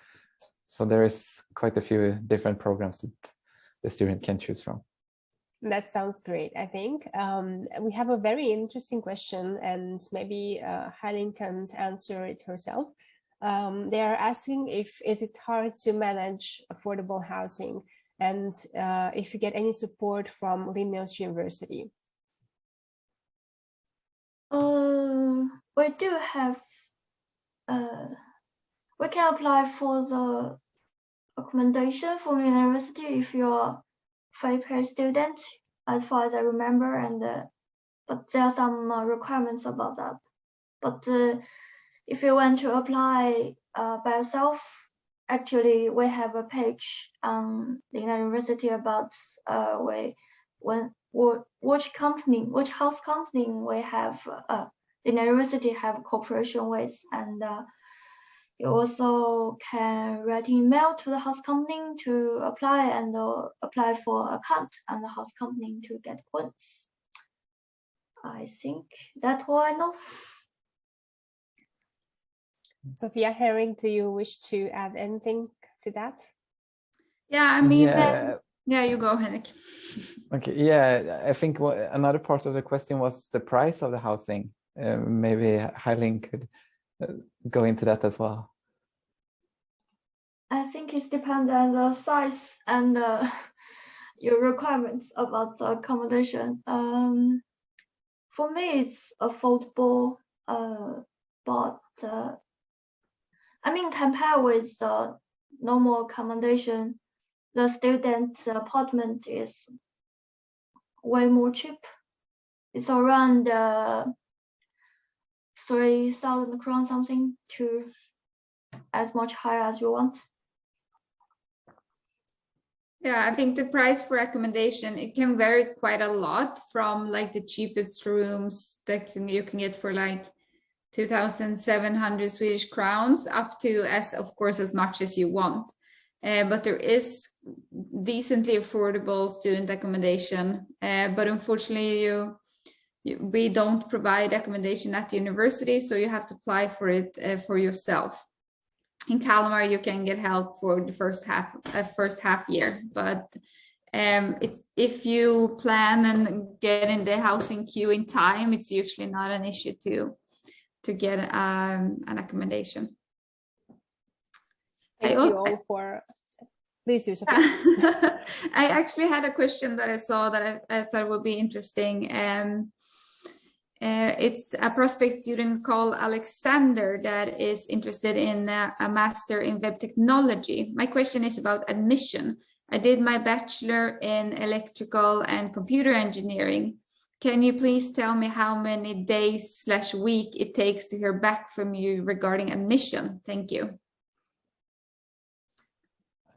So there is quite a few different programs that the student can choose from. That sounds great, I think. We have a very interesting question, and maybe Helen can answer it herself. They are asking is it hard to manage affordable housing, and if you get any support from Linnaeus University? We do have, we can apply for the accommodation from university if you're free student, as far as I remember, and but there are some requirements about that. But if you want to apply by yourself, actually we have a page on the university about which house company we have the university have cooperation with, and You also can write an email to the house company to apply and apply for account and the house company to get points. I think that's all I know. Sophia, Herring, do you wish to add anything to that? Yeah, I mean, Yeah. yeah, you go, Henrik. Okay, yeah, I think another part of the question was the price of the housing. Maybe Hailing could go into that as well. I think it depends on the size and your requirements about the accommodation. For me, it's affordable, but I mean, compared with normal accommodation, the student apartment is way more cheap. It's around 3,000 crowns something, to as much higher as you want. Yeah, I think the price for accommodation, it can vary quite a lot from like the cheapest rooms that you can get for like 2,700 Swedish crowns up to, as of course, as much as you want. But there is decently affordable student accommodation. But unfortunately, we don't provide accommodation at the university, so you have to apply for it for yourself. In Kalmar, you can get help for the first half year, but it's, if you plan and get in the housing queue in time, it's usually not an issue to get an accommodation. Thank you all for. Please do, Sophia. I actually had a question that I saw that I thought would be interesting. It's a prospect student called Alexander that is interested in a master in web technology. My question is about admission. I did my bachelor in electrical and computer engineering. Can you please tell me how many days/week it takes to hear back from you regarding admission? Thank you.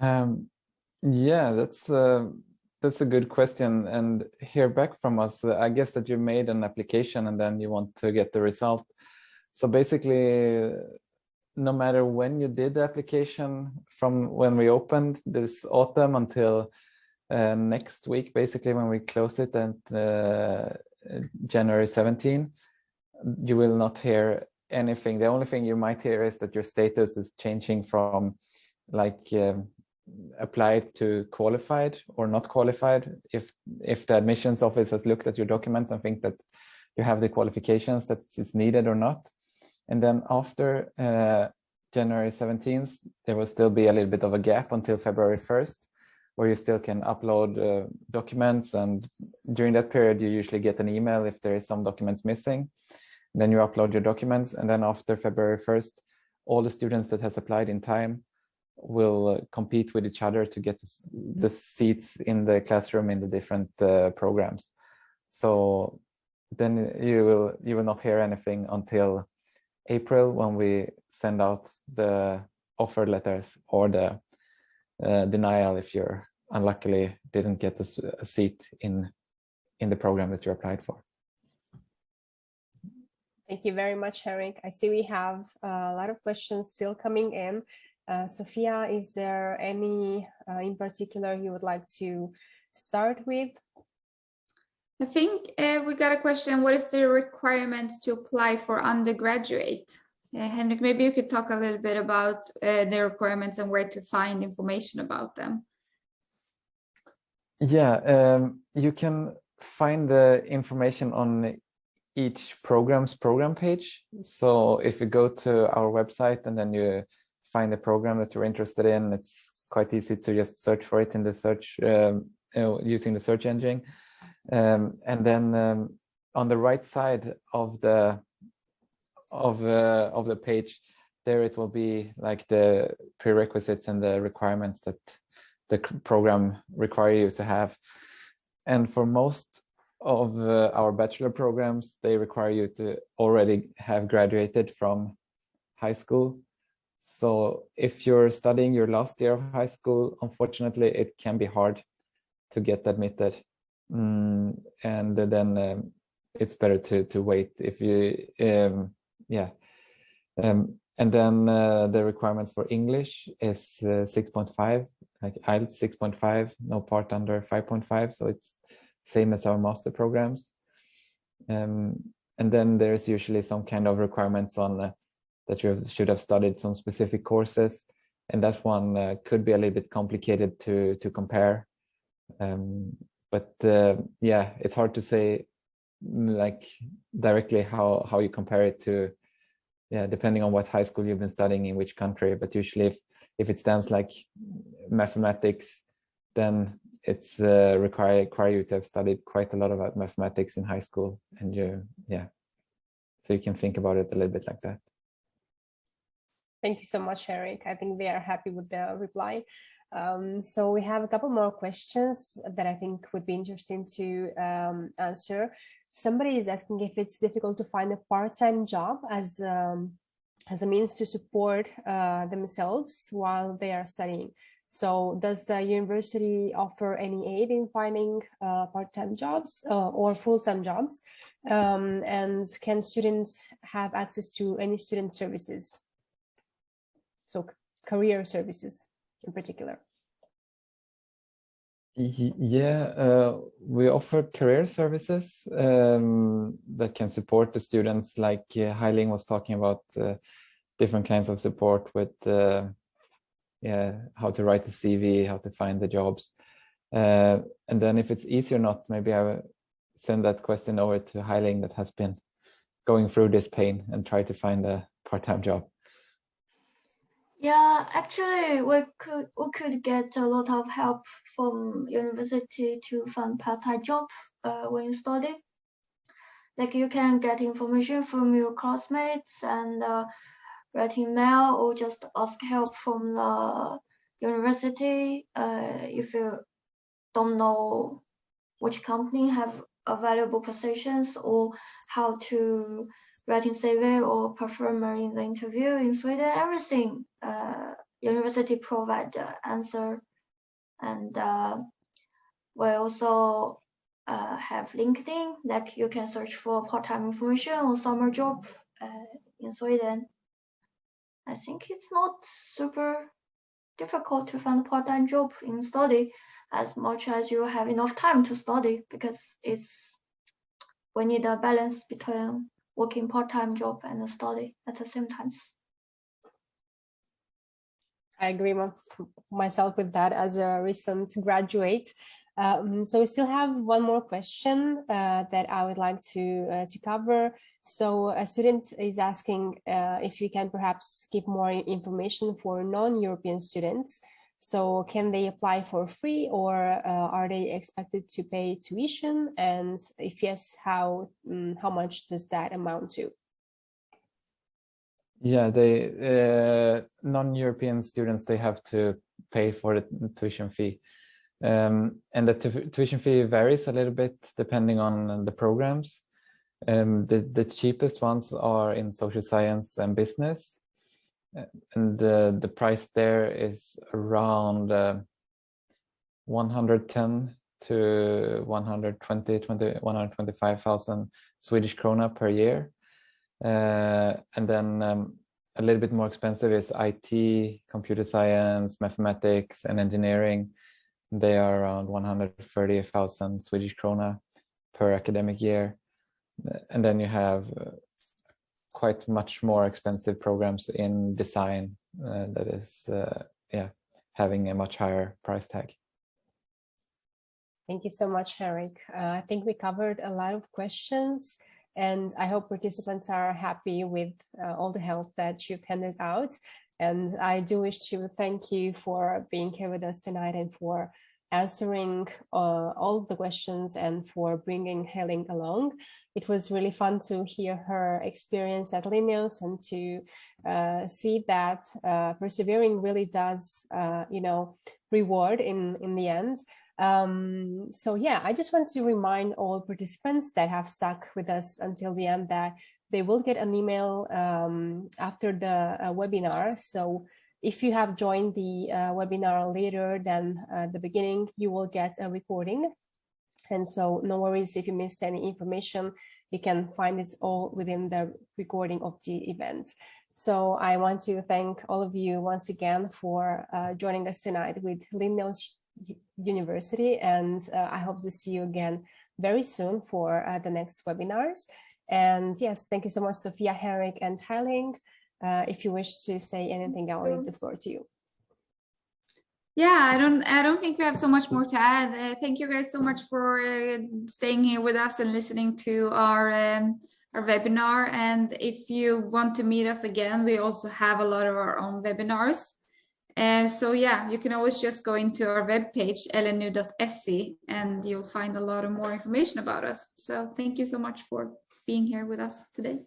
Yeah, that's a good question, and hear back from us. I guess that you made an application and then you want to get the result. So basically, no matter when you did the application, from when we opened this autumn until next week, basically when we close it at January 17, you will not hear anything. The only thing you might hear is that your status is changing from like applied to qualified or not qualified, if the admissions office has looked at your documents and think that you have the qualifications that is needed or not. And then after January 17th, there will still be a little bit of a gap until February 1st, where you still can upload documents, and during that period you usually get an email if there is some documents missing. Then you upload your documents, and then after February 1st, all the students that has applied in time will compete with each other to get the seats in the classroom in the different programs. So then you will not hear anything until April, when we send out the offer letters or the denial if you're unluckily didn't get a seat in the program that you applied for. Thank you very much, Henrik. I see we have a lot of questions still coming in. Sophia, is there any in particular you would like to start with? I think we got a question. What is the requirements to apply for undergraduate? Henrik, maybe you could talk a little bit about the requirements and where to find information about them. Yeah, you can find the information on each program's program page. So if you go to our website and then you find the program that you're interested in, it's quite easy to just search for it in the search using the search engine. And then on the right side of the page, there it will be like the prerequisites and the requirements that the program require you to have. And for most of our bachelor programs, they require you to already have graduated from high school. So if you're studying your last year of high school, unfortunately, it can be hard to get admitted. And then it's better to wait if you, and And then the requirements for English is 6.5, like IELTS 6.5, no part under 5.5. So it's same as our master programs. And then there's usually some kind of requirements on that you should have studied some specific courses. And that one could be a little bit complicated to compare. But yeah, it's hard to say like directly how you compare it to, yeah, depending on what high school you've been studying in which country. But usually if it stands like mathematics, then it's require you to have studied quite a lot about mathematics in high school. And so you can think about it a little bit like that. Thank you so much, Eric. I think they are happy with the reply. So we have a couple more questions that I think would be interesting to answer. Somebody is asking if it's difficult to find a part-time job as a means to support themselves while they are studying. So does the university offer any aid in finding part-time jobs or full-time jobs? And can students have access to any student services? So career services in particular. Yeah, we offer career services that can support the students, like Hai-Ling was talking about, different kinds of support with how to write the CV, how to find the jobs. And then if it's easy or not, maybe I will send that question over to Hai-Ling that has been going through this pain and try to find a part-time job. Yeah, actually, we could get a lot of help from university to find part-time job when you study. Like you can get information from your classmates and write email or just ask help from the university if you don't know which company have available positions or how to writing CV or perform in the interview in Sweden. Everything university provide the answer, and we also have LinkedIn, like you can search for part-time information or summer job in Sweden. I think it's not super difficult to find a part-time job in study as much as you have enough time to study, because we need a balance between working part-time job and study at the same time. I agree myself with that as a recent graduate. So we still have one more question that I would like to cover. So a student is asking if you can perhaps give more information for non-European students. So can they apply for free, or are they expected to pay tuition? And if yes, how much does that amount to? Yeah, they non-European students, they have to pay for the tuition fee. And the tuition fee varies a little bit depending on the programs. The cheapest ones are in social science and business. And the price there is around 110 to 125,000 Swedish krona per year. And then a little bit more expensive is IT, computer science, mathematics, and engineering. They are around 130,000 Swedish krona per academic year. And then you have quite much more expensive programs in design that is having a much higher price tag. Thank you so much, Eric. I think we covered a lot of questions, and I hope participants are happy with all the help that you've handed out. And I do wish to thank you for being here with us tonight and for answering all the questions and for bringing Hai-Ling along. It was really fun to hear her experience at Linnaeus and to see that persevering really does, reward in the end. So yeah, I just want to remind all participants that have stuck with us until the end that they will get an email after the webinar. So if you have joined the webinar later than the beginning, you will get a recording. And so no worries if you missed any information. You can find it all within the recording of the event. So I want to thank all of you once again for joining us tonight with Linnaeus University, and I hope to see you again very soon for the next webinars. And yes, thank you so much, Sophia, Henrik, and Hai-Ling. If you wish to say anything, I'll leave the floor to you. Yeah, I don't think we have so much more to add. Thank you guys so much for staying here with us and listening to our webinar. And if you want to meet us again, we also have a lot of our own webinars. So yeah, you can always just go into our webpage, lnu.se, and you'll find a lot of more information about us. So thank you so much for being here with us today.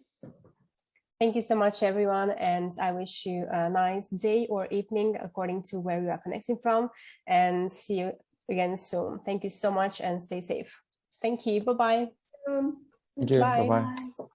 Thank you so much, everyone, and I wish you a nice day or evening according to where you are connecting from, and see you again soon. Thank you so much and stay safe. Thank you. Bye-bye. Thank you. Bye. Bye-bye.